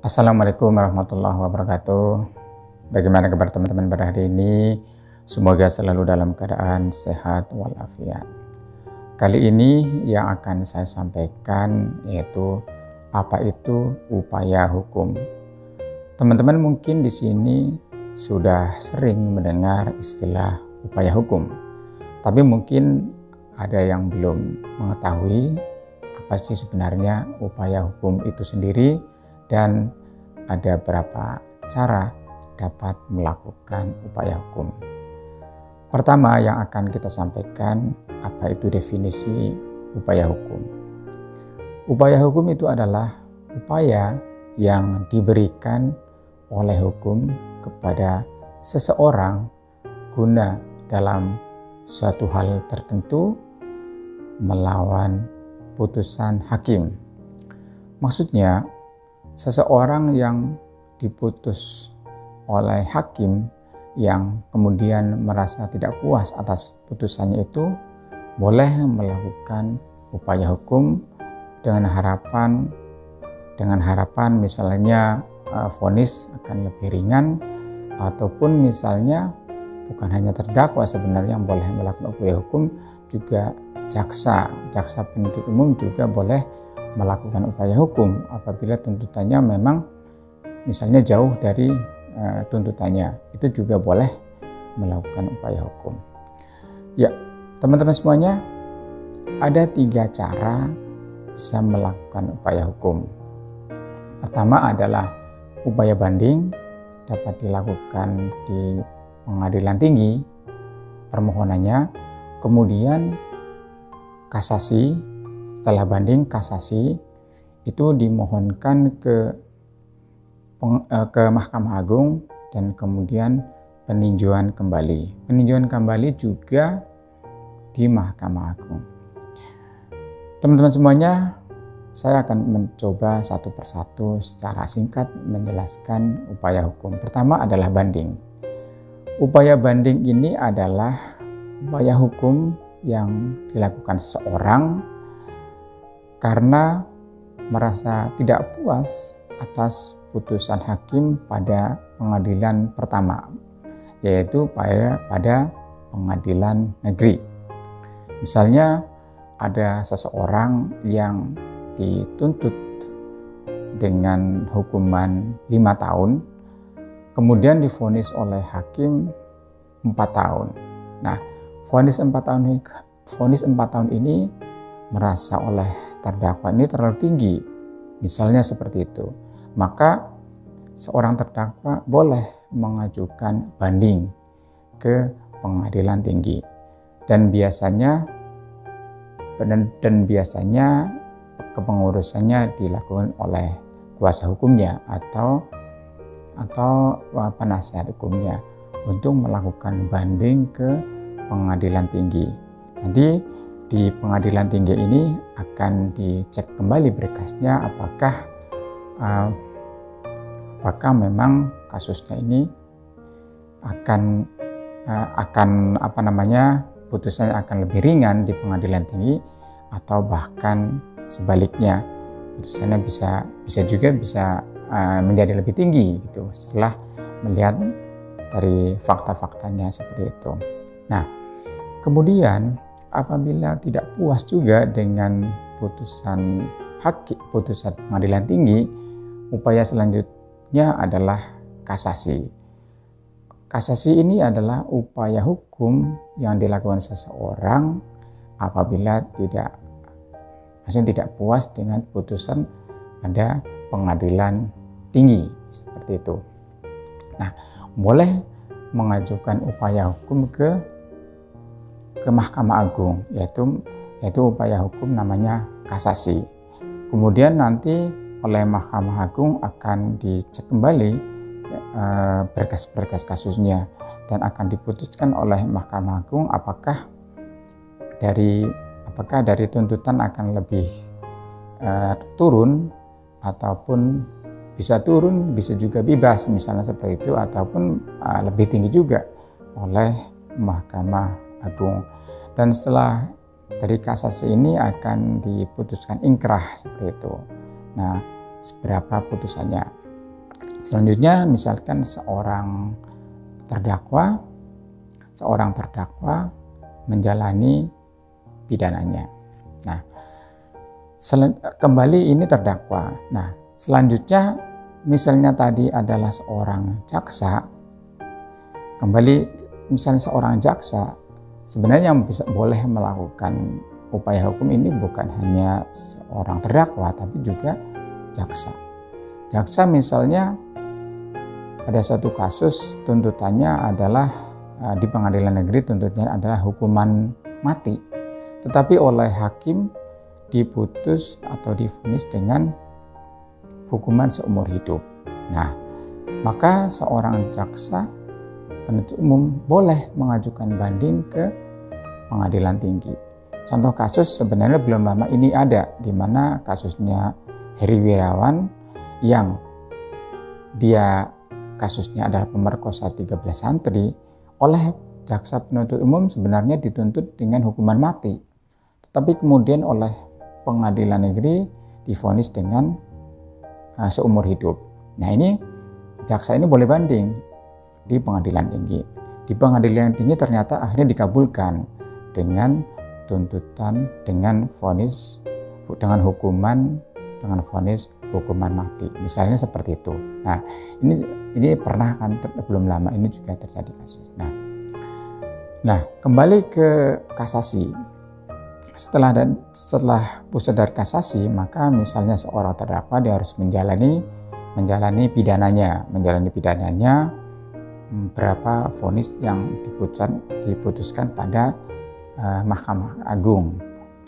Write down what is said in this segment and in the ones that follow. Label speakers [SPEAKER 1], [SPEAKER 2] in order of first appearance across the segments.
[SPEAKER 1] Assalamualaikum warahmatullahi wabarakatuh. Bagaimana kabar teman-teman pada hari ini? Semoga selalu dalam keadaan sehat walafiat. Kali ini yang akan saya sampaikan yaitu apa itu upaya hukum. Teman-teman mungkin di sini sudah sering mendengar istilah upaya hukum, tapi mungkin ada yang belum mengetahui apa sih sebenarnya upaya hukum itu sendiri dan ada berapa cara dapat melakukan upaya hukum. Pertama yang akan kita sampaikan, apa itu definisi upaya hukum. Upaya hukum itu adalah upaya yang diberikan oleh hukum kepada seseorang guna dalam suatu hal tertentu melawan putusan hakim. Maksudnya, seseorang yang diputus oleh hakim yang kemudian merasa tidak puas atas putusannya itu boleh melakukan upaya hukum dengan harapan misalnya vonis akan lebih ringan, ataupun misalnya bukan hanya terdakwa sebenarnya yang boleh melakukan upaya hukum, juga jaksa penuntut umum juga boleh melakukan upaya hukum apabila tuntutannya memang misalnya jauh dari tuntutannya, itu juga boleh melakukan upaya hukum. Ya, teman-teman semuanya, ada 3 cara bisa melakukan upaya hukum. Pertama adalah upaya banding, dapat dilakukan di pengadilan tinggi permohonannya, kemudian kasasi. Setelah banding, kasasi itu dimohonkan ke Mahkamah Agung dan kemudian peninjauan kembali. Peninjauan kembali juga di Mahkamah Agung. Teman-teman semuanya, saya akan mencoba satu persatu secara singkat menjelaskan upaya hukum. Pertama adalah banding. Upaya banding ini adalah upaya hukum yang dilakukan seseorang karena merasa tidak puas atas putusan hakim pada pengadilan pertama, yaitu pada pengadilan negeri. Misalnya ada seseorang yang dituntut dengan hukuman 5 tahun, kemudian divonis oleh hakim 4 tahun. Nah, vonis 4 tahun ini merasa oleh terdakwa ini terlalu tinggi, misalnya seperti itu, maka seorang terdakwa boleh mengajukan banding ke pengadilan tinggi, dan biasanya kepengurusannya dilakukan oleh kuasa hukumnya atau penasihat hukumnya untuk melakukan banding ke pengadilan tinggi. Nanti di pengadilan tinggi ini akan dicek kembali berkasnya apakah memang kasusnya ini putusannya akan lebih ringan di pengadilan tinggi, atau bahkan sebaliknya putusannya bisa menjadi lebih tinggi gitu setelah melihat dari fakta-faktanya seperti itu. Nah, kemudian apabila tidak puas juga dengan putusan pengadilan tinggi, upaya selanjutnya adalah kasasi. Kasasi ini adalah upaya hukum yang dilakukan seseorang apabila tidak puas dengan putusan pada pengadilan tinggi, seperti itu. Nah, boleh mengajukan upaya hukum ke Mahkamah Agung, yaitu upaya hukum namanya kasasi. Kemudian nanti oleh Mahkamah Agung akan dicek kembali berkas-berkas kasusnya dan akan diputuskan oleh Mahkamah Agung apakah dari tuntutan akan lebih turun, ataupun bisa turun, bisa juga bebas misalnya seperti itu, ataupun lebih tinggi juga oleh Mahkamah Agung. Dan setelah dari kasasi ini akan diputuskan ingkrah seperti itu. Nah, seberapa putusannya? Selanjutnya misalkan seorang terdakwa menjalani pidananya. Nah, kembali ini terdakwa. Nah, selanjutnya misalnya tadi adalah seorang jaksa. Kembali misalnya seorang jaksa, sebenarnya yang boleh melakukan upaya hukum ini bukan hanya seorang terdakwa, tapi juga jaksa. Jaksa misalnya pada suatu kasus tuntutannya adalah di pengadilan negeri tuntutannya adalah hukuman mati, tetapi oleh hakim diputus atau divonis dengan hukuman seumur hidup. Nah, maka seorang jaksa penuntut umum boleh mengajukan banding ke pengadilan tinggi. Contoh kasus sebenarnya belum lama ini ada, di mana kasusnya Heri Wirawan yang dia kasusnya adalah pemerkosa 13 santri, oleh jaksa penuntut umum sebenarnya dituntut dengan hukuman mati, tetapi kemudian oleh pengadilan negeri divonis dengan seumur hidup. Nah, ini jaksa ini boleh banding di pengadilan tinggi. Di pengadilan tinggi ternyata akhirnya dikabulkan dengan tuntutan dengan vonis dengan vonis hukuman mati, misalnya seperti itu. Nah, ini pernah kan belum lama ini juga terjadi kasus. Nah, kembali ke kasasi. Setelah putus dari kasasi, maka misalnya seorang terdakwa dia harus menjalani pidananya berapa vonis yang diputuskan pada Mahkamah Agung,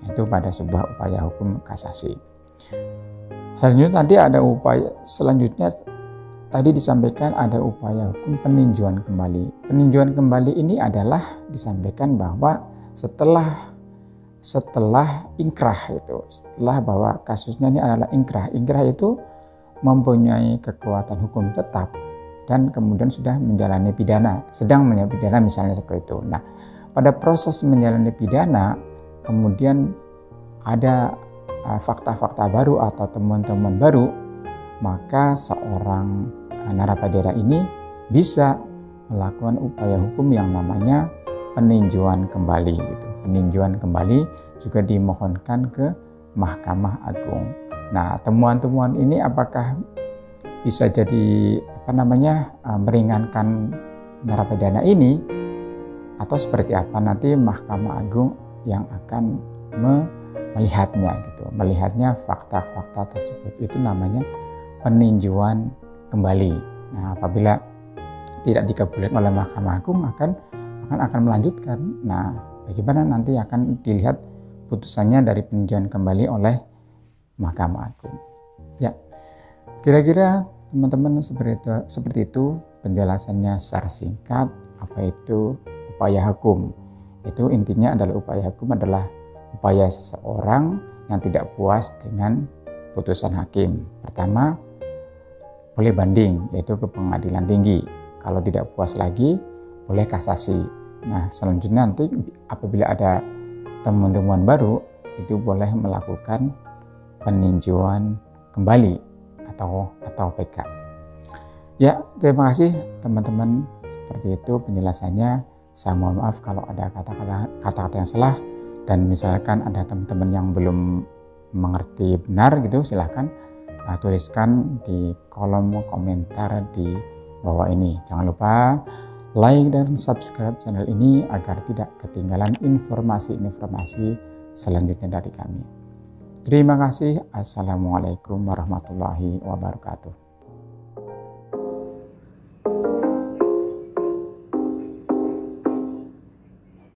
[SPEAKER 1] itu pada sebuah upaya hukum kasasi. Selanjutnya tadi disampaikan ada upaya hukum peninjauan kembali. Peninjauan kembali ini adalah disampaikan bahwa setelah ingkrah setelah bahwa kasusnya ini adalah ingkrah itu mempunyai kekuatan hukum tetap dan kemudian sedang menjalani pidana misalnya seperti itu. Nah, pada proses menjalani pidana kemudian ada fakta-fakta baru atau temuan-temuan baru, maka seorang narapidana ini bisa melakukan upaya hukum yang namanya peninjauan kembali. Peninjauan kembali juga dimohonkan ke Mahkamah Agung. Nah, temuan-temuan ini apakah bisa jadi meringankan narapidana ini atau seperti apa, nanti Mahkamah Agung yang akan melihatnya fakta-fakta tersebut. Itu namanya peninjauan kembali. Nah, apabila tidak dikabulkan oleh Mahkamah Agung akan melanjutkan. Nah, bagaimana nanti akan dilihat putusannya dari peninjauan kembali oleh Mahkamah Agung. Ya, kira-kira teman-teman seperti itu penjelasannya secara singkat. Apa itu upaya hukum? Itu intinya adalah upaya hukum adalah upaya seseorang yang tidak puas dengan putusan hakim. Pertama, boleh banding, yaitu ke pengadilan tinggi. Kalau tidak puas lagi, boleh kasasi. Nah, selanjutnya nanti apabila ada temuan-temuan baru, itu boleh melakukan peninjauan kembali atau PK. Ya, terima kasih teman-teman. Seperti itu penjelasannya. Saya mohon maaf kalau ada kata-kata yang salah, dan misalkan ada teman-teman yang belum mengerti benar silahkan tuliskan di kolom komentar di bawah ini. Jangan lupa like dan subscribe channel ini agar tidak ketinggalan informasi-informasi selanjutnya dari kami. Terima kasih. Assalamualaikum warahmatullahi wabarakatuh.